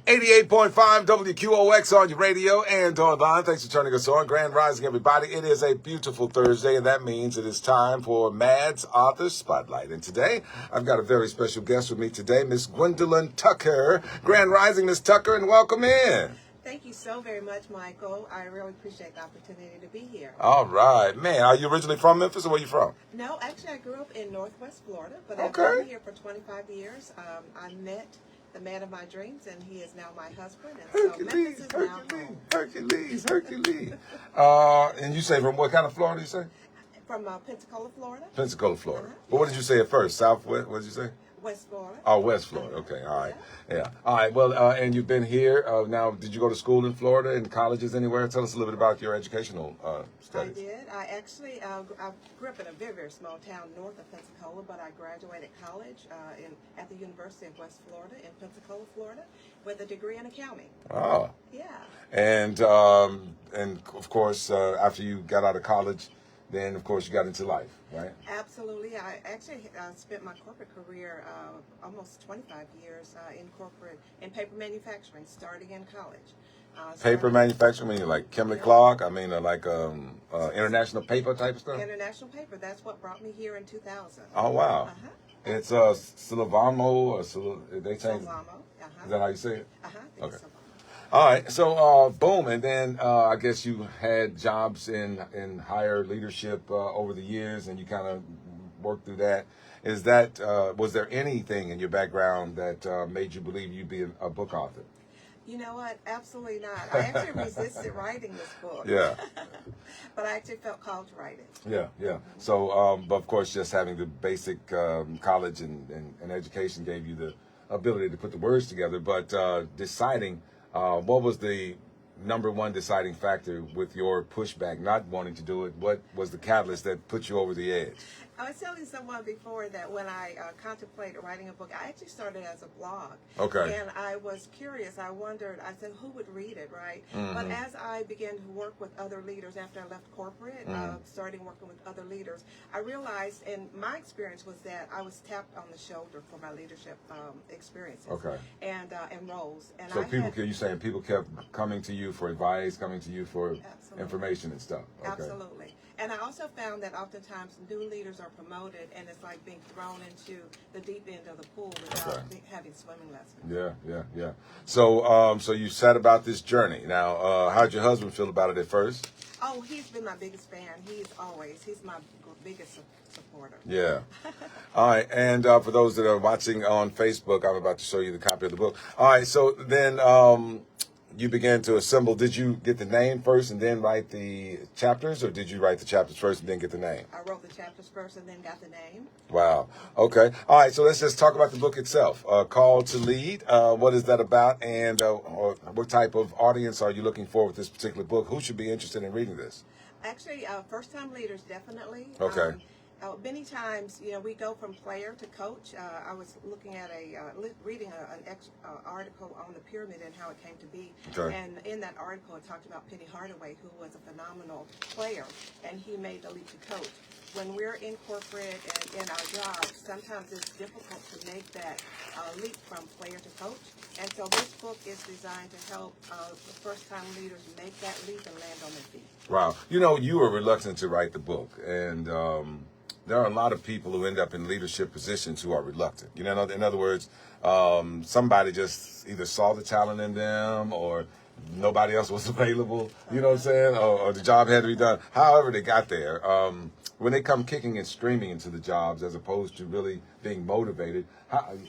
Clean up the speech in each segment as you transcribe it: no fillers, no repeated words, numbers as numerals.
88.5 WQOX on your radio and online. Thanks for turning us on. Grand Rising, everybody. It is a beautiful Thursday, and that means it is time for Mad's Author Spotlight. And today, I've got a very special guest with me today, Miss Gwendolyn Tucker. Grand Rising, Miss Tucker, and welcome in. Thank you so very much, Michael. I really appreciate the opportunity to be here. All right. Man, are you originally from Memphis, or where you from? No, actually, I grew up in Northwest Florida, but Okay. I've been here for 25 years. I met the man of my dreams, and he is now my husband. And so Memphis is now home. Hercules. And you say from what kind of Florida you say? From Pensacola, Florida. Pensacola, Florida. Uh-huh. But what did you say at first? Southwest? What did you say? West Florida. Oh, West Florida. Okay, all right. Yeah. All right, well, and you've been here. Now, did you go to school in Florida and colleges anywhere? Tell us a little bit about your educational studies. I did. I actually I grew up in a very, very small town north of Pensacola, but I graduated college at the University of West Florida in Pensacola, Florida, with a degree in accounting. Oh. Yeah. And of course, after you got out of college, then, of course, you got into life, right? Absolutely. I actually spent my corporate career almost 25 years in paper manufacturing, starting in college. Paper manufacturing, meaning like Kimberly Clark? I mean, like international paper type of stuff? International paper. That's what brought me here in 2000. Oh, wow. Uh-huh. It's Silvamo, or they changed it? Silvamo. Is that how you say it? Uh-huh. Okay. All right, so boom, and then I guess you had jobs in higher leadership over the years, and you kind of worked through that. Is that was there anything in your background that made you believe you'd be a book author? You know what? Absolutely not. I actually resisted writing this book. Yeah. But I actually felt called to write it. Yeah. So, but of course, just having the basic college and education gave you the ability to put the words together. But deciding. What was the number one deciding factor with your pushback, not wanting to do it? What was the catalyst that put you over the edge? I was telling someone before that when I contemplated writing a book, I actually started as a blog. Okay. And I was curious. I wondered, I said, who would read it, right? Mm-hmm. But as I began to work with other leaders after I left corporate, starting working with other leaders, I realized, and my experience was that I was tapped on the shoulder for my leadership experiences and roles. And so you're saying people kept coming to you for advice, coming to you for information and stuff. Okay. Absolutely. And I also found that oftentimes new leaders are promoted, and it's like being thrown into the deep end of the pool without having swimming lessons. Yeah. So you said about this journey. Now, how'd your husband feel about it at first? Oh, he's been my biggest fan. He's my biggest supporter. Yeah. All right. And for those that are watching on Facebook, I'm about to show you the copy of the book. All right. So then you began to assemble. Did you get the name first and then write the chapters, or did you write the chapters first and then get the name? I wrote the chapters first and then got the name. Wow. Okay. All right. So let's just talk about the book itself. Call to Lead. What is that about? And what type of audience are you looking for with this particular book? Who should be interested in reading this? Actually, first-time leaders, definitely. Okay. Many times, we go from player to coach. I was looking at reading an article on the pyramid and how it came to be. Okay. And in that article, it talked about Penny Hardaway, who was a phenomenal player, and he made the leap to coach. When we're in corporate and in our jobs, sometimes it's difficult to make that leap from player to coach. And so this book is designed to help first-time leaders make that leap and land on their feet. Wow. You were reluctant to write the book, and there are a lot of people who end up in leadership positions who are reluctant. In other words, somebody just either saw the talent in them, or nobody else was available, you know what I'm saying? Or the job had to be done. However they got there, when they come kicking and screaming into the jobs as opposed to really being motivated,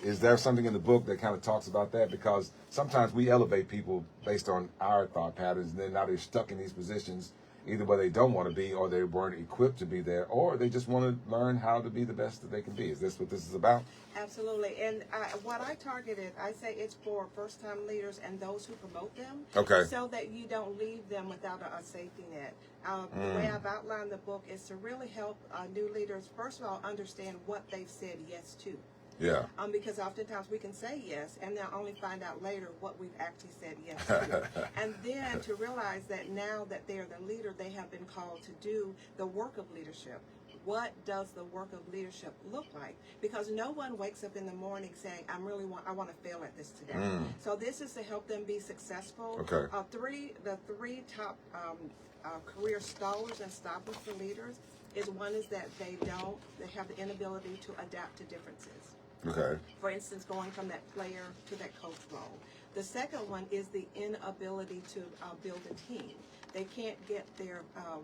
is there something in the book that kind of talks about that? Because sometimes we elevate people based on our thought patterns, and then now they're stuck in these positions either where they don't want to be, or they weren't equipped to be there, or they just want to learn how to be the best that they can be. Is this what this is about? Absolutely. And what I targeted, I say it's for first-time leaders and those who promote them. Okay. So that you don't leave them without a safety net. The way I've outlined the book is to really help new leaders, first of all, understand what they've said yes to. Yeah. Because oftentimes we can say yes and then only find out later what we've actually said yes to. And then to realize that now that they're the leader, they have been called to do the work of leadership. what does the work of leadership look like? Because no one wakes up in the morning saying, I want to fail at this today. So this is to help them be successful. Okay. The three top career stallers and stoppers for leaders is one is that they have the inability to adapt to differences. Okay. For instance, going from that player to that coach role. The second one is the inability to build a team. They can't get their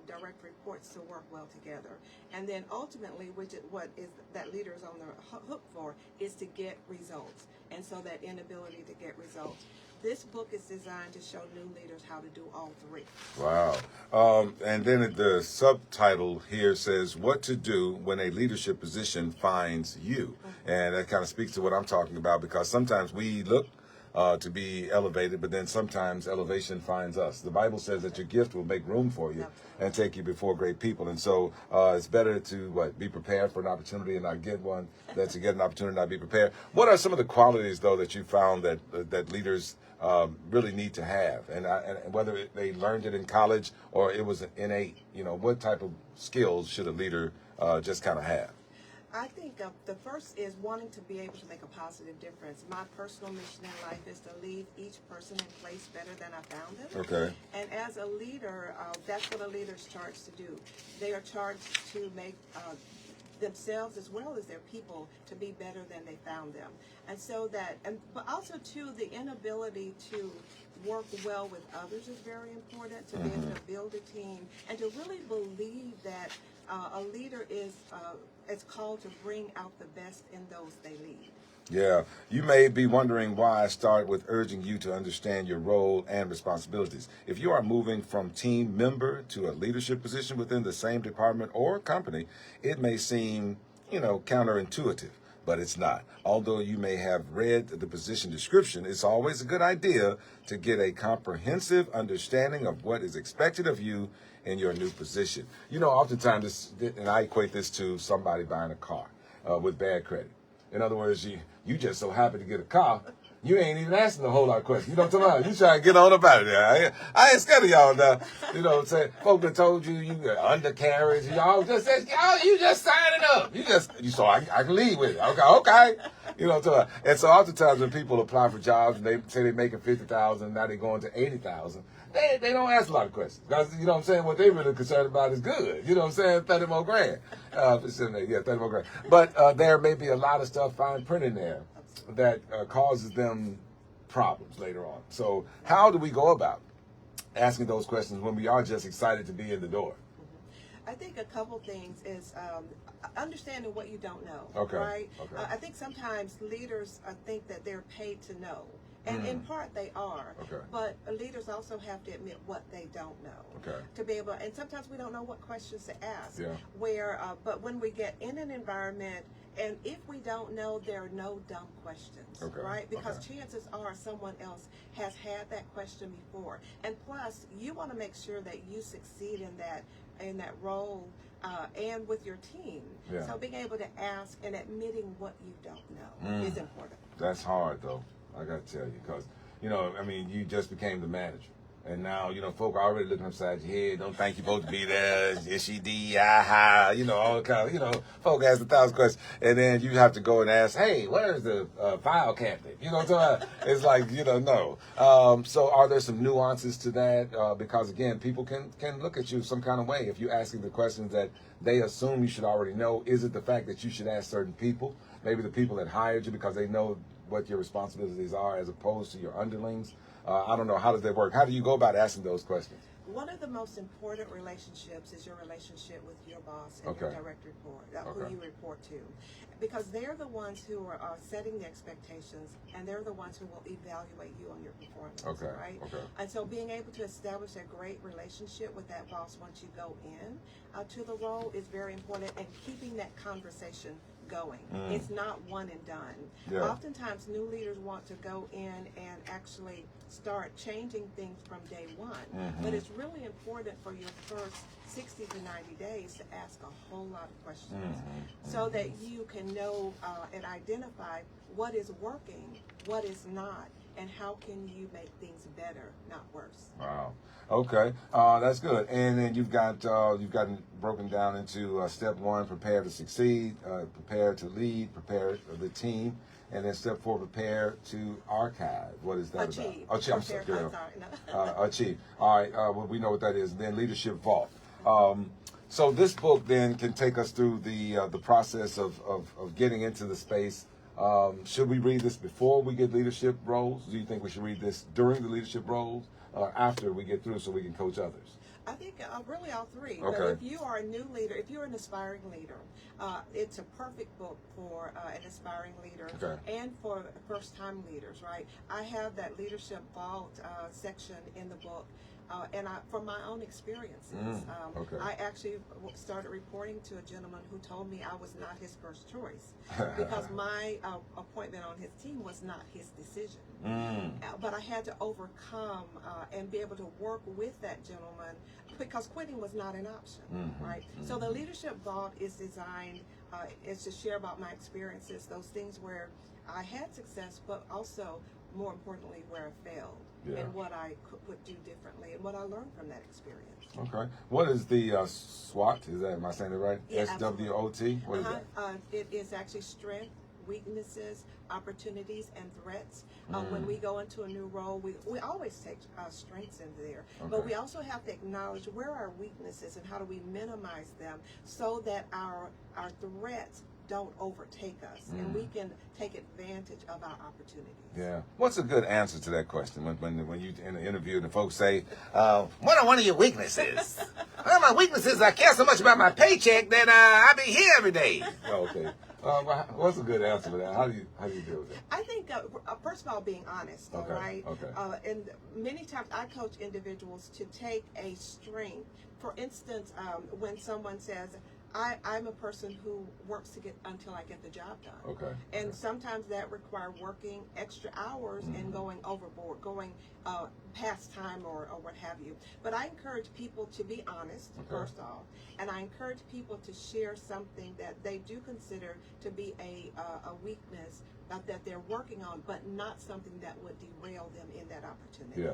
direct reports to work well together. And then ultimately, which is what is that leader is on the hook for, is to get results. And so that inability to get results. This book is designed to show new leaders how to do all three. Wow. And then the subtitle here says, What to Do When a Leadership Position Finds You. And that kind of speaks to what I'm talking about, because sometimes we look to be elevated, but then sometimes elevation finds us. The Bible says that your gift will make room for you and take you before great people. And so it's better to be prepared for an opportunity and not get one than to get an opportunity and not be prepared. What are some of the qualities, though, that you found that leaders really need to have, and whether they learned it in college or it was innate? What type of skills should a leader just kind of have? I think the first is wanting to be able to make a positive difference. My personal mission in life is to leave each person in place better than I found them. Okay. And as a leader, that's what a leader is charged to do. They are charged to make themselves as well as their people to be better than they found them. And so but also too, the inability to work well with others is very important, to be able to build a team and to really believe that a leader is called to bring out the best in those they lead. Yeah, you may be wondering why I start with urging you to understand your role and responsibilities. If you are moving from team member to a leadership position within the same department or company, it may seem, counterintuitive, but it's not. Although you may have read the position description, it's always a good idea to get a comprehensive understanding of what is expected of you in your new position. Oftentimes, and I equate this to somebody buying a car with bad credit. In other words, you just so happy to get a car, you ain't even asking a whole lot of questions. You know what I'm talking about? You trying to get on up out of there. I ain't scared of y'all now. You know what I'm saying? Folk that told you got undercarriage. Y'all just said, you just signing up. So I can leave with it. Okay. You know what I'm talking about? And so oftentimes when people apply for jobs and they say they're making $50,000, now they're going to $80,000. They don't ask a lot of questions, because you know what I'm saying, what they really concerned about is good. You know what I'm saying? 30 more grand. 30 more grand. But there may be a lot of stuff fine print in there that causes them problems later on. So how do we go about asking those questions when we are just excited to be in the door? I think a couple things is understanding what you don't know. Okay. Right? Okay. I think sometimes leaders think that they're paid to know. And in part they are. Okay. But leaders also have to admit what they don't know. Okay. To be able, and sometimes we don't know what questions to ask. Yeah. But when we get in an environment, and if we don't know, there are no dumb questions. Okay. Right? Because chances are someone else has had that question before. And plus, you want to make sure that you succeed in that role and with your team. Yeah. So being able to ask and admitting what you don't know is important. That's hard, though. I got to tell you, because, you just became the manager. And now, folk are already looking upside your head. Don't think you're supposed to be there. Is she D, all the kind of, folk ask 1,000 questions. And then you have to go and ask, hey, where's the file cabinet? You know what I'm talking about? It's like, no. So are there some nuances to that? Because, again, people can look at you some kind of way if you're asking the questions that they assume you should already know. Is it the fact that you should ask certain people? Maybe the people that hired you because they know what your responsibilities are as opposed to your underlings. I don't know. How does that work? How do you go about asking those questions? One of the most important relationships is your relationship with your boss and your direct report, who you report to. Because they're the ones who are setting the expectations, and they're the ones who will evaluate you on your performance, right? Okay. And so being able to establish a great relationship with that boss once you go in to the role is very important, and keeping that conversation going. It's not one and done. Yeah. Oftentimes new leaders want to go in and actually start changing things from day one. But it's really important for your first 60 to 90 days to ask a whole lot of questions so that you can know and identify what is working, what is not, and how can you make things better, not worse. Wow. Okay, that's good. And then you've gotten broken down into step 1, prepare to succeed, prepare to lead, prepare the team, and then step 4, prepare to archive. What is that Achieve. about? Achieve. I'm sorry. Prepare, no. Achieve. All right. Well, we know what that is. And then leadership vault. So this book then can take us through the process of getting into the space. Should we read this before we get leadership roles? Do you think we should read this during the leadership roles? After we get through so we can coach others? I think really all three. Okay. But if you are a new leader, if you're an aspiring leader, it's a perfect book for an aspiring leader and for first-time leaders, right? I have that leadership vault section in the book. And from my own experiences, I actually started reporting to a gentleman who told me I was not his first choice because my appointment on his team was not his decision. But I had to overcome and be able to work with that gentleman because quitting was not an option, right? So the leadership vault is designed is to share about my experiences, those things where I had success, but also more importantly where I failed. And what I would do differently, and what I learned from that experience. Okay. What is the SWOT? Am I saying it right? Yeah, SWOT? What is that? It is actually strength, weaknesses, opportunities, and threats. When we go into a new role, we always take strengths in there, but we also have to acknowledge where our weaknesses and how do we minimize them so that our threats don't overtake us, and we can take advantage of our opportunities. Yeah. What's a good answer to that question when you in an interview and the folks say, "What are one of your weaknesses?" Well, my weaknesses, I care so much about my paycheck that I be here every day. Okay. What's a good answer to that? How do you deal with that? I think first of all, being honest. Okay. Right. Okay. And many times I coach individuals to take a strength. For instance, when someone says, I'm a person who works to get until I get the job done. Okay. And sometimes that requires working extra hours and going overboard, going past time or what have you. But I encourage people to be honest, first off, and I encourage people to share something that they do consider to be a weakness that they're working on, but not something that would derail them in that opportunity.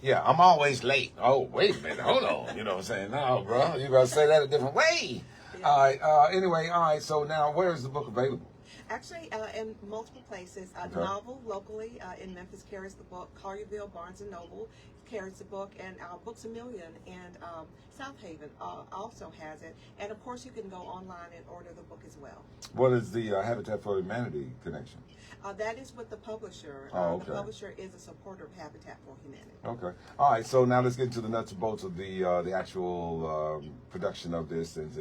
Yeah, I'm always late. Oh, wait a minute, hold on. You know what I'm saying? No, bro, you gotta say that a different way. Yeah. All right. Anyway, all right. So now, where is the book available? Actually, in multiple places. Novel locally in Memphis carries the book. Collierville, Barnes & Noble carries the book, and Books A Million in South Haven also has it. And of course, you can go online and order the book as well. What is the Habitat for Humanity connection? That is with the publisher. Okay. The publisher is a supporter of Habitat for Humanity. Okay. All right. So now let's get into the nuts and bolts of the actual production of this, and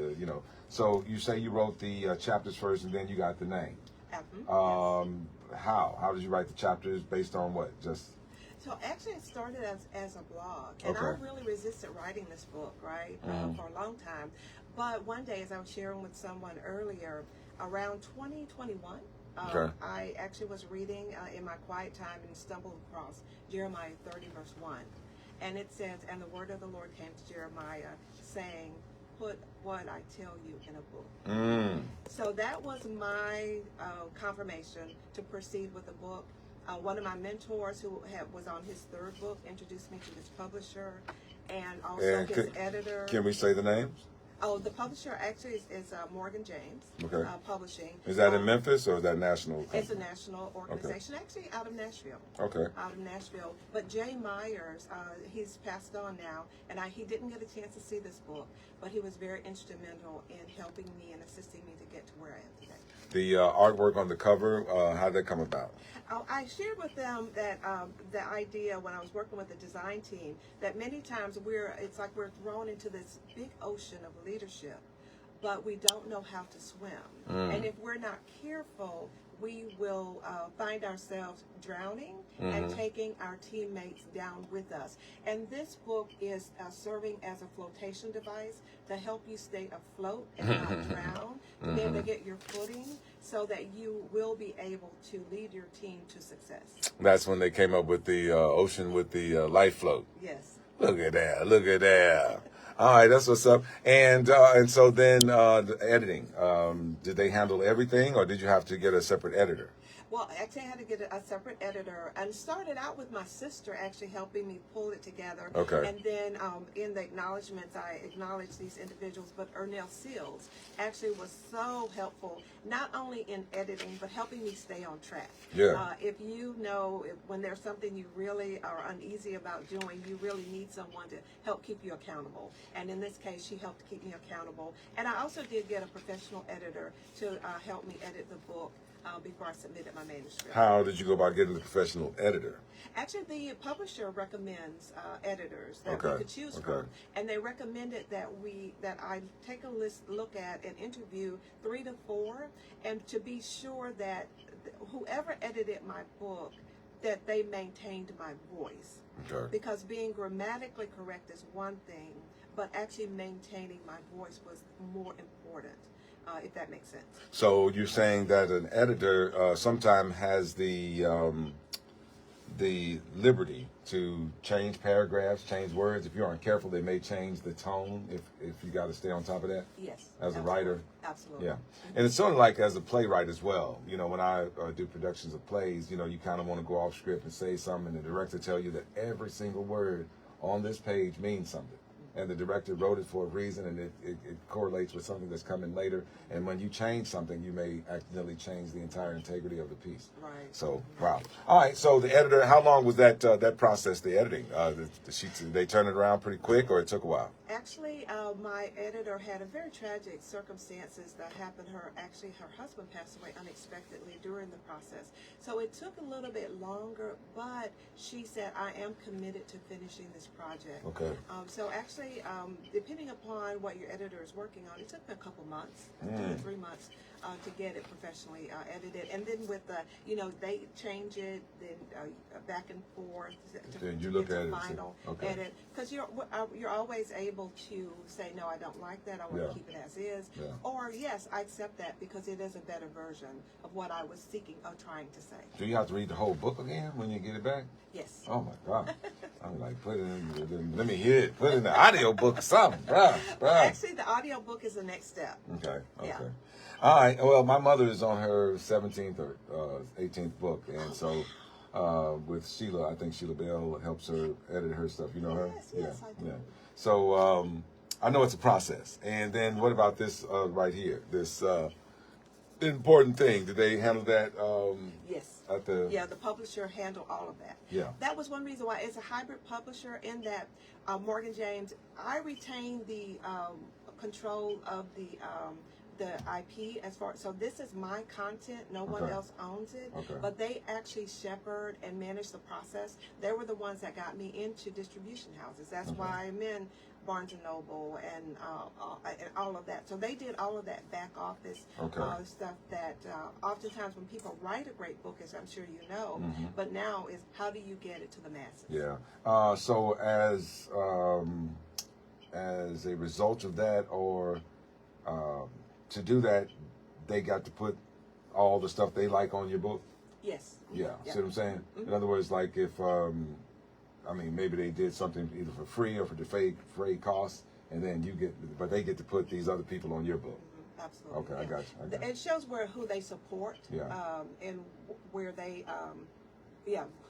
So you say you wrote the chapters first, and then you got the name. Yes. How did you write the chapters? Based on what? Just. So actually, it started as a blog, and I really resisted writing this book, right, for a long time. But one day, as I was sharing with someone earlier, around 2021. I actually was reading in my quiet time and stumbled across Jeremiah 30, verse 1. And it says, "And the word of the Lord came to Jeremiah, saying, put what I tell you in a book." So that was my confirmation to proceed with the book. One of my mentors who was on his third book introduced me to this publisher and also his editor. Can we say the names? Oh, the publisher actually is Morgan James Publishing. Is that in Memphis or is that national company? It's a national organization, actually out of Nashville. Okay. Out of Nashville. But Jay Myers, he's passed on now, and he didn't get a chance to see this book, but he was very instrumental in helping me and assisting me to get to where I am today. The artwork on the cover, how did that come about? I shared with them that the idea when I was working with the design team that many times it's like we're thrown into this big ocean of leadership, but we don't know how to swim. And if we're not careful, we will find ourselves drowning and taking our teammates down with us. And this book is serving as a flotation device to help you stay afloat and not drown, to be able to get your footing so that you will be able to lead your team to success. That's when they came up with the ocean with the life float. Yes. Look at that. Look at that. All right, that's what's up. And so then the editing, did they handle everything or did you have to get a separate editor? Well, actually, I had to get a separate editor, and started out with my sister actually helping me pull it together. Okay. And then in the acknowledgments, I acknowledged these individuals, but Ernell Seals actually was so helpful, not only in editing, but helping me stay on track. Yeah. If you know, when there's something you really are uneasy about doing, you really need someone to help keep you accountable. And in this case, she helped keep me accountable. And I also did get a professional editor to help me edit the book before I submitted my manuscript. How did you go about getting a professional editor? Actually, the publisher recommends editors that Okay. we could choose from, and they recommended that I take a look at and interview 3 to 4, and to be sure that whoever edited my book, that they maintained my voice. Okay. Because being grammatically correct is one thing, but actually maintaining my voice was more important. If that makes sense. So you're saying that an editor sometimes has the liberty to change paragraphs, change words. If you aren't careful, they may change the tone. If you got to stay on top of that. Yes. As a writer. Absolutely. Yeah, and it's sort of like as a playwright as well. You know, when I do productions of plays, you know, you kind of want to go off script and say something, and the director tell you that every single word on this page means something. And the director wrote it for a reason, and it correlates with something that's coming later. And when you change something, you may accidentally change the entire integrity of the piece. Right. So, wow. All right. So the editor, how long was that process? The editing, the sheets, did they turn it around pretty quick, or it took a while? Actually, my editor had a very tragic circumstances that happened. Her husband passed away unexpectedly during the process. So it took a little bit longer, but she said, I am committed to finishing this project. Okay. So actually, depending upon what your editor is working on, it took me a couple months, 2 to 3 months, to get it professionally edited. And then with the, they change it, then back and forth Then you look at it final and say, okay. edit. Because you're always able to say, no, I don't like that, I want to keep it as is. Yeah. Or, yes, I accept that because it is a better version of what I was seeking or trying to say. Do you have to read the whole book again when you get it back? Yes. Oh, my God. I'm like, put it in, let me hear it. Put it in the audio book or something, bruh. Actually, the audio book is the next step. Okay. Yeah. All right. Well, my mother is on her 17th or 18th book, and so with Sheila, I think Sheila Bell helps her edit her stuff. You know her? Yes, I do. Yeah. So I know it's a process. And then what about this right here? This important thing. Did they handle that? Yes. The publisher handled all of that. Yeah. That was one reason why it's a hybrid publisher in that Morgan James, I retain the control of the IP as far, so this is my content, no one else owns it, but they actually shepherd and manage the process. They were the ones that got me into distribution houses. That's why I'm in Barnes and Noble and all of that. So they did all of that back office stuff that oftentimes when people write a great book, as I'm sure you know, but now is how do you get it to the masses? Yeah. So as a result of that, or to do that, they got to put all the stuff they like on your book? Yes. Yeah. See what I'm saying? In other words, like if, maybe they did something either for free or for the freight costs, and then but they get to put these other people on your book. Absolutely. Okay, I got you. It shows who they support, and where they,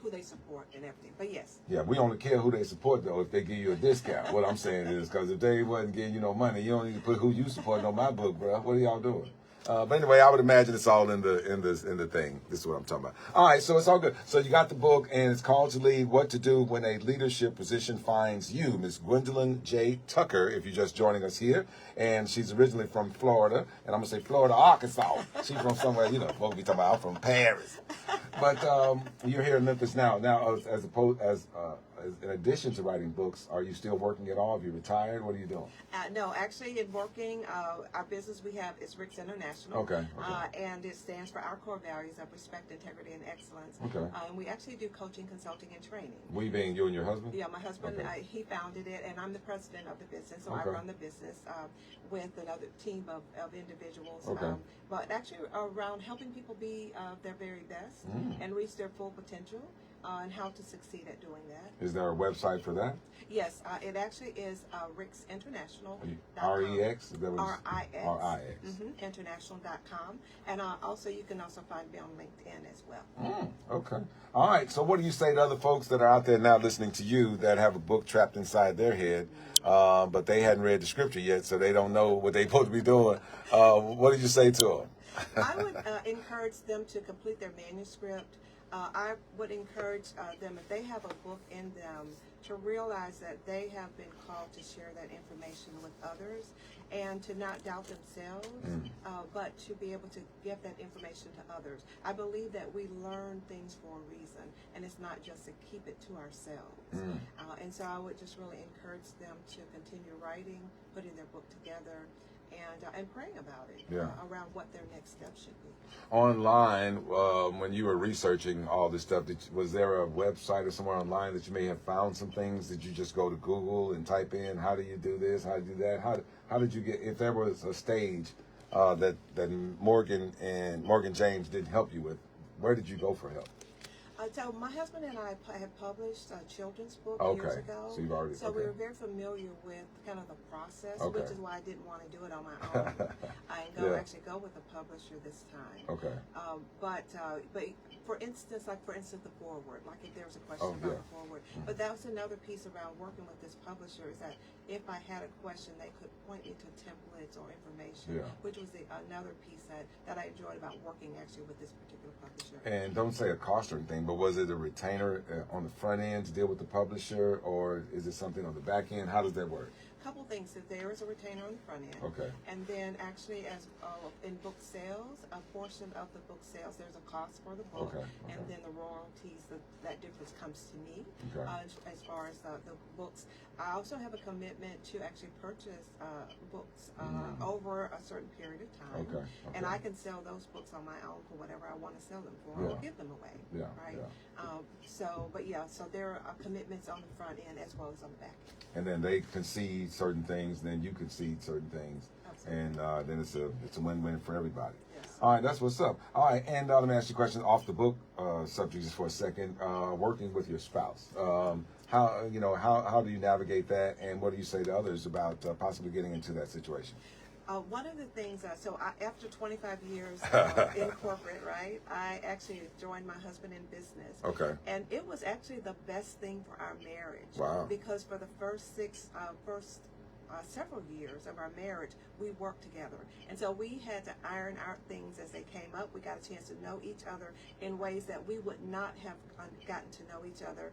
who they support and everything. But yes. Yeah, we only care who they support though if they give you a discount. What I'm saying is, because if they wasn't giving you no money, you don't need to put who you support on my book, bro. What are y'all doing? But anyway, I would imagine it's all in the thing. This is what I'm talking about. All right, so it's all good. So you got the book, and it's called To Lead: What to Do When a Leadership Position Finds You. Miss Gwendolyn J. Tucker, if you're just joining us here, and she's originally from Florida, and I'm gonna say Florida, Arkansas. She's from somewhere, folks be talking about I'm from Paris, but you're here in Memphis now. Now, as in addition to writing books, are you still working at all? Have you retired? What are you doing? No, actually, in working, our business we have is Rick's International. Okay. And it stands for our core values of respect, integrity, and excellence. Okay. And we actually do coaching, consulting, and training. We being you and your husband? Yeah, my husband, he founded it, and I'm the president of the business, so I run the business with another team of individuals. But actually around helping people be their very best and reach their full potential. and how to succeed at doing that. Is there a website for that? Yes, it actually is RIX.International. REX? Is that what RIX. RIX. International.com. And also, you can also find me on LinkedIn as well. Okay. All right. So what do you say to other folks that are out there now listening to you that have a book trapped inside their head, but they hadn't read the scripture yet, so they don't know what they're supposed to be doing? What did you say to them? I would encourage them to complete their manuscript. I would encourage them, if they have a book in them, to realize that they have been called to share that information with others, and to not doubt themselves, but to be able to give that information to others. I believe that we learn things for a reason, and it's not just to keep it to ourselves. And so I would just really encourage them to continue writing, putting their book together, and praying about it, around what their next step should be. Online, when you were researching all this stuff, was there a website or somewhere online that you may have found some things? Did you just go to Google and type in, how do you do this, how do you do that? How did you get, if there was a stage that Morgan James didn't help you with, where did you go for help? So my husband and I had published a children's book years ago. So you've already, we were very familiar with kind of the process, which is why I didn't want to do it on my own. I actually go with a publisher this time. But for instance, the foreword, like if there was a question about the foreword. But that was another piece around working with this publisher, is that if I had a question, they could point me to templates or information, which was another piece that I enjoyed about working actually with this particular publisher. And don't say a cost or anything, but was it a retainer on the front end to deal with the publisher, or is it something on the back end? How does that work? Couple things. That there is a retainer on the front end, and then actually, as in book sales, a portion of the book sales, there's a cost for the book, and then the royalties, that difference comes to me. As far as the books, I also have a commitment to actually purchase books over a certain period of time, and I can sell those books on my own for whatever I want to sell them for, or give them away. So there are commitments on the front end as well as on the back end. And then they concede certain things, and then you concede certain things. And then it's a win-win for everybody. All right, that's what's up. All right, and let me ask you a question off the book subject just for a second. Working with your spouse, how do you navigate that, and what do you say to others about possibly getting into that situation? One of the things, after 25 years in corporate, right, I actually joined my husband in business. And it was actually the best thing for our marriage. Because for the first several years of our marriage, we worked together. And so we had to iron out things as they came up. We got a chance to know each other in ways that we would not have gotten to know each other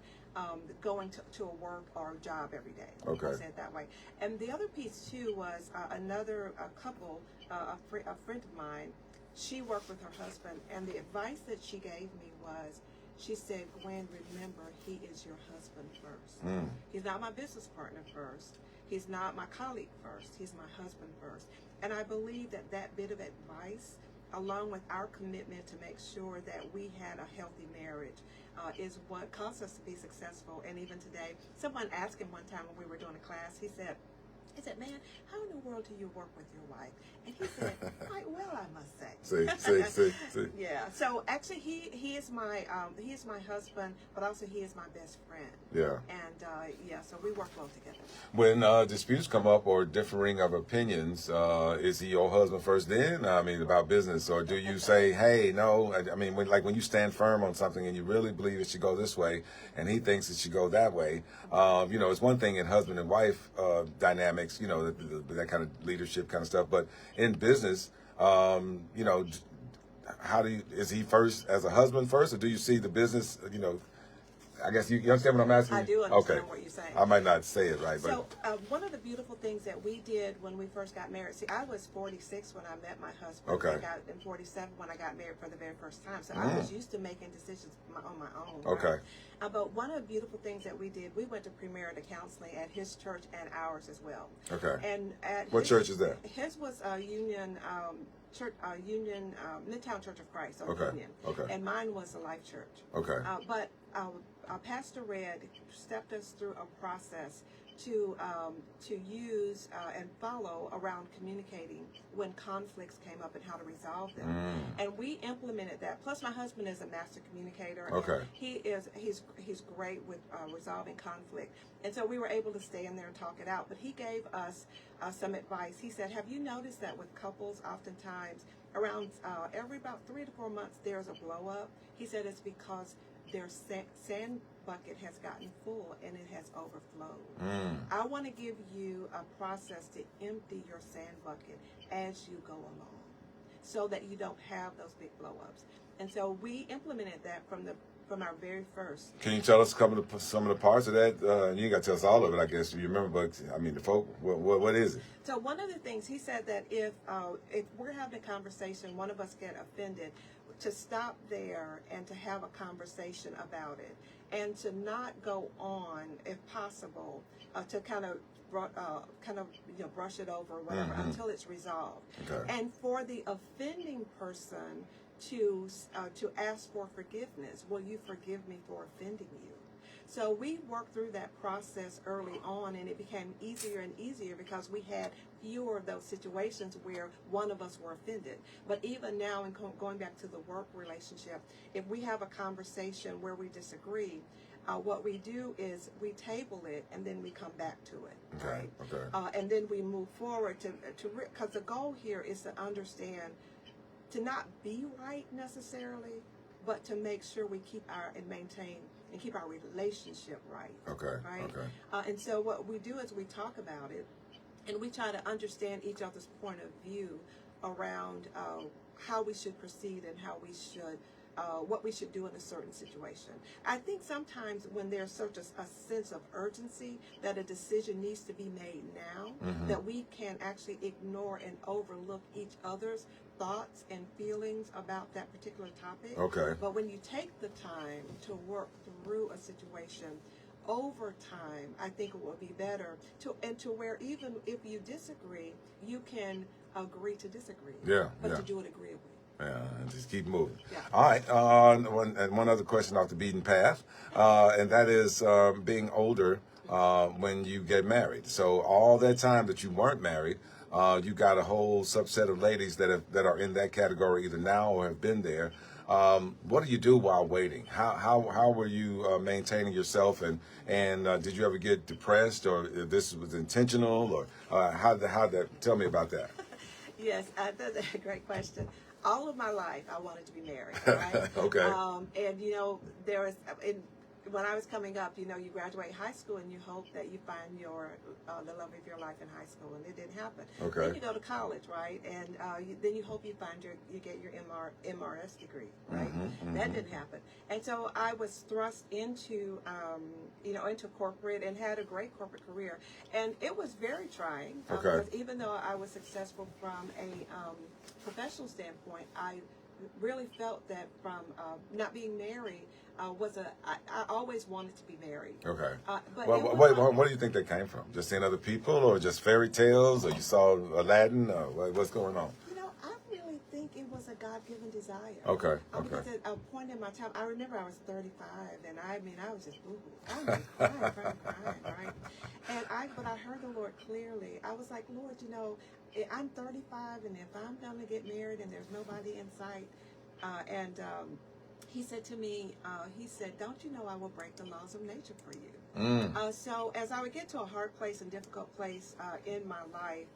going to a work or a job every day. I'll say it that way. And the other piece, too, was another couple, a friend of mine. She worked with her husband, and the advice that she gave me was, she said, Gwen, remember, he is your husband first. He's not my business partner first. He's not my colleague first. He's my husband first. And I believe that bit of advice, along with our commitment to make sure that we had a healthy marriage, is what caused us to be successful. And even today, someone asked him one time when we were doing a class, he said, man, how in the world do you work with your wife? And he said, quite well, I must say. See. Yeah. So actually, he is my husband, but also he is my best friend. And so we work well together. When disputes come up or differing of opinions, is he your husband first then? I mean, about business, or do you say, hey, no? I mean, when you stand firm on something and you really believe it should go this way, and he thinks it should go that way. It's one thing in husband and wife dynamics, that kind of leadership kind of stuff, but in business, is he first as a husband first, or do you see the business, I guess you understand what I'm asking? I do understand what you're saying. I might not say it right. So one of the beautiful things that we did when we first got married, I was 46 when I met my husband. I got in 47 when I got married for the very first time. So I was used to making decisions on my own. Right? But one of the beautiful things that we did, we went to premarital counseling at his church and ours as well. And at what church is that? His was Union Church, Midtown Church of Christ, Union. And mine was a Life Church. But Pastor Red stepped us through a process to use and follow around communicating when conflicts came up and how to resolve them. And we implemented that. Plus, my husband is a master communicator. Okay. And he's great with resolving conflict. And so we were able to stay in there and talk it out. But he gave us some advice. He said, have you noticed that with couples, oftentimes around every about 3 to 4 months, there's a blow up? He said it's because their sand bucket has gotten full and it has overflowed. I want to give you a process to empty your sand bucket as you go along so that you don't have those big blow-ups. And so we implemented that from our very first. Can you tell us some of the parts of that? You ain't got to tell us all of it, I guess, if you remember, but I mean, the folk, what is it? So one of the things he said that if we're having a conversation, one of us get offended, to stop there and to have a conversation about it, and to not go on, if possible, to kind of brush it over or whatever until it's resolved. Okay. And for the offending person to ask for forgiveness. Will you forgive me for offending you? So we worked through that process early on, and it became easier and easier because we had fewer of those situations where one of us were offended. But even now, in going back to the work relationship, if we have a conversation where we disagree, what we do is we table it and then we come back to it, okay, right? Okay. And then we move forward because the goal here is to understand, to not be right necessarily, but to make sure we keep maintain and keep our relationship right. Okay. Right. Okay. And so what we do is we talk about it, and we try to understand each other's point of view around how we should proceed and how we should. What we should do in a certain situation. I think sometimes when there's such a sense of urgency that a decision needs to be made now, that we can actually ignore and overlook each other's thoughts and feelings about that particular topic. Okay. But when you take the time to work through a situation over time, I think it will be better to where even if you disagree, you can agree to disagree. Yeah. But to do it agreeably. Yeah, and just keep moving. Yeah. All right. One other question off the beaten path, and that is being older when you get married. So all that time that you weren't married, you got a whole subset of ladies that are in that category either now or have been there. What do you do while waiting? How were you maintaining yourself, and did you ever get depressed, or this was intentional, or how that? Tell me about that. Yes, that's a great question. All of my life, I wanted to be married, right? Okay. And, when I was coming up, you graduate high school and you hope that you find the love of your life in high school, and it didn't happen. Okay. Then you go to college, right? And then you hope you get your MRS degree, right? That didn't happen. And so I was thrust into corporate and had a great corporate career. And it was very trying. Okay. Because even though I was successful from a professional standpoint, I really felt that from not being married I always wanted to be married. Okay. But what do you think that came from? Just seeing other people, or just fairy tales, or you saw Aladdin, or what's going on? I really think it was a God-given desire. Okay. Because at a point in my time, I remember I was 35, and I was just boo-hoo. I was crying, right? But I heard the Lord clearly. I was like, Lord, I'm 35, and if I'm going to get married and there's nobody in sight, He said to me, don't you know I will break the laws of nature for you? So as I would get to a hard place and difficult place in my life,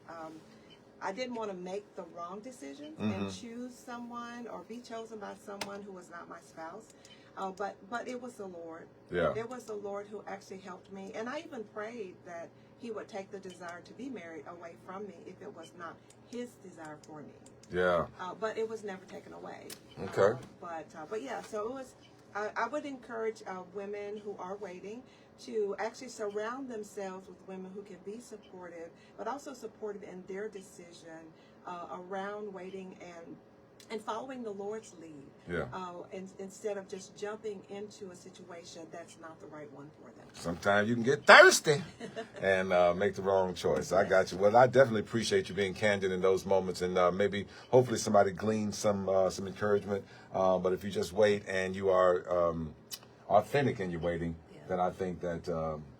I didn't want to make the wrong decisions and choose someone or be chosen by someone who was not my spouse. But it was the Lord. Yeah. It was the Lord who actually helped me. And I even prayed that He would take the desire to be married away from me if it was not His desire for me. Yeah. But it was never taken away. Okay. But yeah, so it was. I would encourage women who are waiting to actually surround themselves with women who can be supportive, but also supportive in their decision around waiting and following the Lord's lead. Yeah. Instead of just jumping into a situation that's not the right one for them. Sometimes you can get thirsty and make the wrong choice. I got you. Well, I definitely appreciate you being candid in those moments, and hopefully somebody gleans some encouragement. But if you just wait and you are authentic in your waiting, then I think that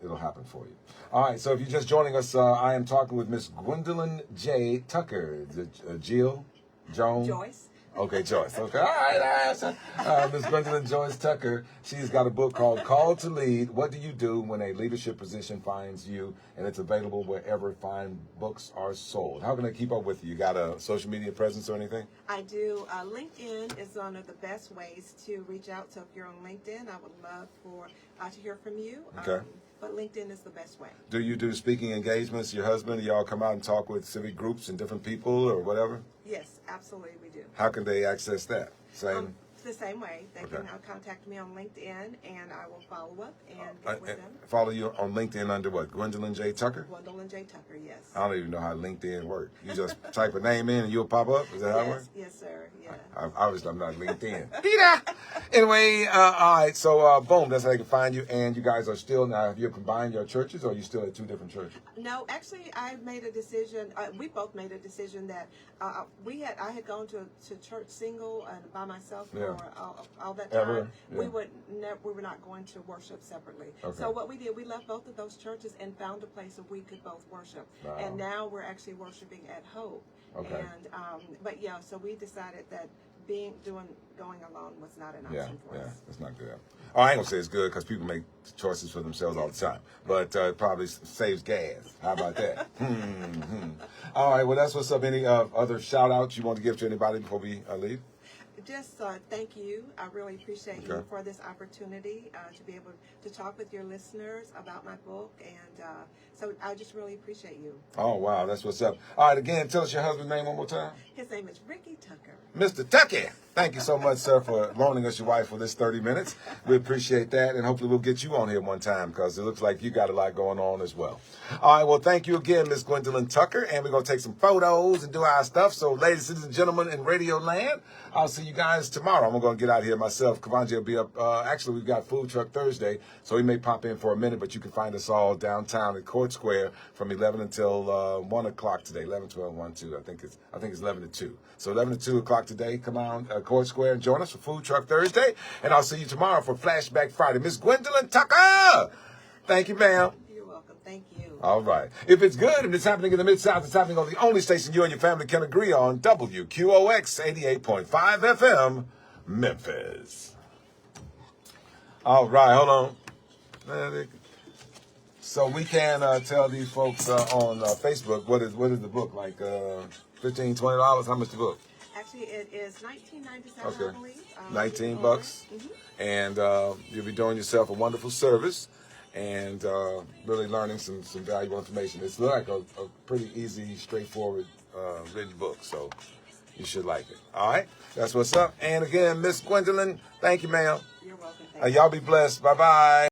it'll happen for you. All right, so if you're just joining us, I am talking with Miss Gwendolyn J. Tucker. Is it Jill? Joan? Joyce. Okay, Joyce. Okay, all right. Miss Gwendolyn Joyce Tucker. She's got a book called "Called to Lead: What Do You Do When a Leadership Position Finds You?" and it's available wherever fine books are sold. How can I keep up with you? You got a social media presence or anything? I do. LinkedIn is one of the best ways to reach out. So if you're on LinkedIn, I would love to hear from you. Okay. But LinkedIn is the best way. Do you do speaking engagements? Your husband? Do y'all come out and talk with civic groups and different people or whatever? Yes, absolutely, we do. How can they access that? Same. The same way. They Okay. can contact me on LinkedIn, and I will follow up and get with them. Follow you on LinkedIn under what? Gwendolyn J. Tucker? Gwendolyn J. Tucker, yes. I don't even know how LinkedIn works. You just type a name in and you'll pop up? Is that how it works? Yes, sir. Yeah. Obviously, I'm not LinkedIn. Peter! Anyway, all right. So, boom, that's how they can find you. And you guys are still, now, have you combined your churches or are you still at two different churches? No, actually, I made a decision. We both made a decision that I had gone to church single and by myself for all that time. Ever? Yeah. We were not going to worship separately. Okay. So what we did, we left both of those churches and found a place where we could both worship. Wow. And now we're actually worshiping at Hope. Okay. And but yeah, so we decided that going alone was not an option for us. It's not good. Oh, I ain't gonna say it's good because people make choices for themselves all the time, but it probably saves gas. How about that? All right, well, that's what's up. Any other shout outs you want to give to anybody before we leave? Just thank you. I really appreciate you for this opportunity to be able to talk with your listeners about my book. And so I just really appreciate you. Oh, wow. That's what's up. All right. Again, tell us your husband's name one more time. His name is Ricky Tucker. Mr. Tucker. Thank you so much, sir, for loaning us your wife for this 30 minutes. We appreciate that. And hopefully we'll get you on here one time because it looks like you got a lot going on as well. All right. Well, thank you again, Miss Gwendolyn Tucker. And we're going to take some photos and do our stuff. So, ladies and gentlemen in Radio Land, I'll see you guys tomorrow. I'm going to get out of here myself. Kavanji will be up. Actually, we've got Food Truck Thursday, so he may pop in for a minute, but you can find us all downtown at Court Square from 11 until 1 o'clock today. 11, 12, 1, 2. I think it's 11 to 2. So 11 to 2 o'clock today. Come on, Court Square and join us for Food Truck Thursday. And I'll see you tomorrow for Flashback Friday. Miss Gwendolyn Tucker! Thank you, ma'am. You're welcome. Thank you. All right. If it's good and it's happening in the Mid-South, it's happening on the only station you and your family can agree on, WQOX 88.5 FM, Memphis. All right. Hold on. So we can tell these folks on Facebook, what is the book, like $15, $20? How much the book? Actually, it is $19.97, Okay. I believe. $19. Mm-hmm. And you'll be doing yourself a wonderful service and really learning some valuable information. It's like a pretty easy, straightforward written book, so you should like it. All right? That's what's up. And again, Miss Gwendolyn, thank you, ma'am. You're welcome. Thank you. Y'all be blessed. Bye-bye.